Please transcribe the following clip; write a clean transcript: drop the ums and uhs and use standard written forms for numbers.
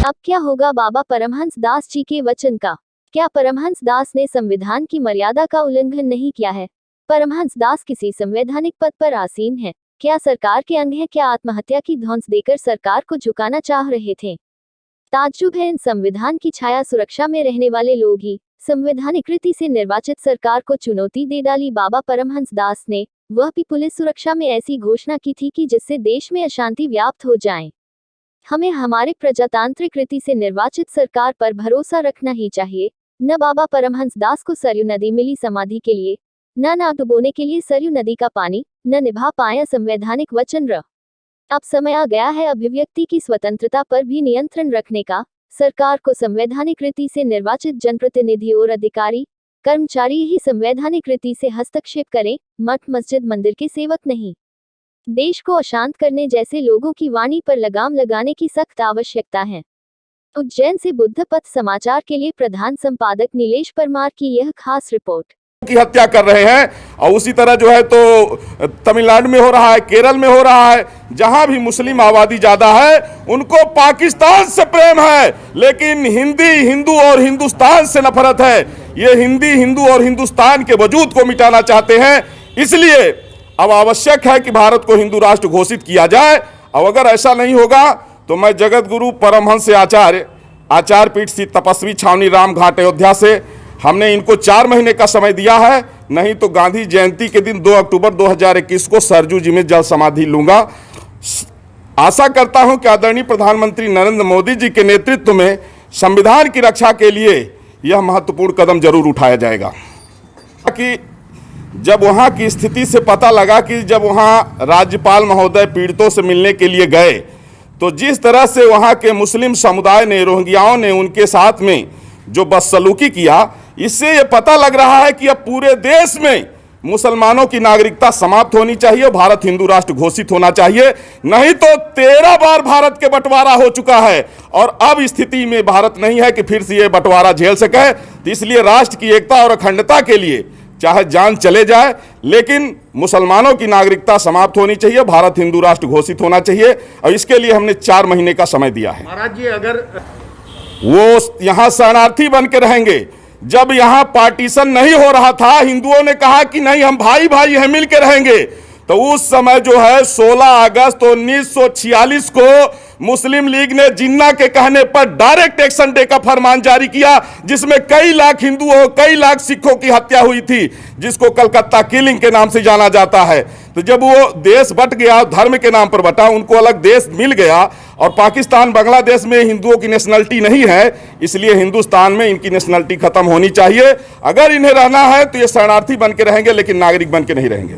अब क्या होगा बाबा परमहंस दास जी के वचन का? क्या परमहंस दास ने संविधान की मर्यादा का उल्लंघन नहीं किया है? परमहंस दास किसी संवैधानिक पद पर आसीन है? क्या सरकार के अंग है? क्या आत्महत्या की धौंस देकर सरकार को झुकाना चाह रहे थे? ताज्जुब है इन संविधान की छाया सुरक्षा में रहने वाले लोग ही संवैधानिक रीति से निर्वाचित सरकार को चुनौती दे डाली। बाबा परमहंस दास ने वह भी पुलिस सुरक्षा में ऐसी घोषणा की थी कि जिससे देश में अशांति व्याप्त हो जाए। हमें हमारे प्रजातांत्रिक रीति से निर्वाचित सरकार पर भरोसा रखना ही चाहिए। न बाबा परमहंस दास को सरयू नदी मिली समाधि के लिए, न नाव डुबोने के लिए सरयू नदी का पानी, न निभा पाया संवैधानिक वचन। अब समय आ गया है अभिव्यक्ति की स्वतंत्रता पर भी नियंत्रण रखने का। सरकार को संवैधानिक रीति से निर्वाचित जनप्रतिनिधि और अधिकारी कर्मचारी ही संवैधानिक रीति से हस्तक्षेप करें, मठ मस्जिद मंदिर के सेवक नहीं। देश को अशांत करने जैसे लोगों की वाणी पर लगाम लगाने की सख्त आवश्यकता है। उज्जैन से बुद्धपथ समाचार के लिए प्रधान संपादक नीलेश परमार की यह खास रिपोर्ट। की हत्या कर रहे हैं और उसी तरह जो है तो तमिलनाडु में हो रहा है, केरल में हो रहा है। जहां भी मुस्लिम आबादी ज्यादा है उनको पाकिस्तान से प्रेम है, लेकिन हिंदू और हिंदुस्तान से नफरत है। ये हिंदू और हिंदुस्तान के वजूद को मिटाना चाहते हैं। इसलिए अब आवश्यक है कि भारत को हिंदू राष्ट्र घोषित किया जाए। और अगर ऐसा नहीं होगा तो मैं जगत गुरु परमहंस आचार्य पीठ स्थित तपस्वी छावनी राम घाट अयोध्या से हमने इनको 4 महीने का समय दिया है, नहीं तो गांधी जयंती के दिन 2 अक्टूबर 2021 को सरजू जी में जल समाधि लूंगा। आशा करता हूं कि आदरणीय प्रधानमंत्री नरेंद्र मोदी जी के नेतृत्व में संविधान की रक्षा के लिए यह महत्वपूर्ण कदम जरूर उठाया जाएगा। कि जब वहां की स्थिति से पता लगा कि जब वहां राज्यपाल महोदय पीड़ितों से मिलने के लिए गए तो जिस तरह से वहां के मुस्लिम समुदाय ने, रोहिंग्याओं ने उनके साथ में जो बदसलूकी किया, इससे ये पता लग रहा है कि अब पूरे देश में मुसलमानों की नागरिकता समाप्त होनी चाहिए, भारत हिंदू राष्ट्र घोषित होना चाहिए। नहीं तो 13 बार भारत के बंटवारा हो चुका है और अब स्थिति में भारत नहीं है कि फिर से ये बंटवारा झेल सके। तो इसलिए राष्ट्र की एकता और अखंडता के लिए चाहे जान चले जाए, लेकिन मुसलमानों की नागरिकता समाप्त होनी चाहिए, भारत हिंदू राष्ट्र घोषित होना चाहिए। और इसके लिए हमने 4 महीने का समय दिया है। महाराज जी, अगर वो यहाँ शरणार्थी बन के रहेंगे, जब यहाँ पार्टीशन नहीं हो रहा था, हिंदुओं ने कहा कि नहीं हम भाई भाई हैं, मिल के रहेंगे, तो उस समय जो है 16 अगस्त 1946 को मुस्लिम लीग ने जिन्ना के कहने पर डायरेक्ट एक्शन डे का फरमान जारी किया, जिसमें कई लाख हिंदुओं, कई लाख सिखों की हत्या हुई थी, जिसको कलकत्ता किलिंग के नाम से जाना जाता है। तो जब वो देश बट गया, धर्म के नाम पर बटा, उनको अलग देश मिल गया और पाकिस्तान बांग्लादेश में हिंदुओं की नेशनलिटी नहीं है, इसलिए हिंदुस्तान में इनकी नेशनलिटी खत्म होनी चाहिए। अगर इन्हें रहना है तो ये शरणार्थी बन के रहेंगे, लेकिन नागरिक बन के नहीं रहेंगे।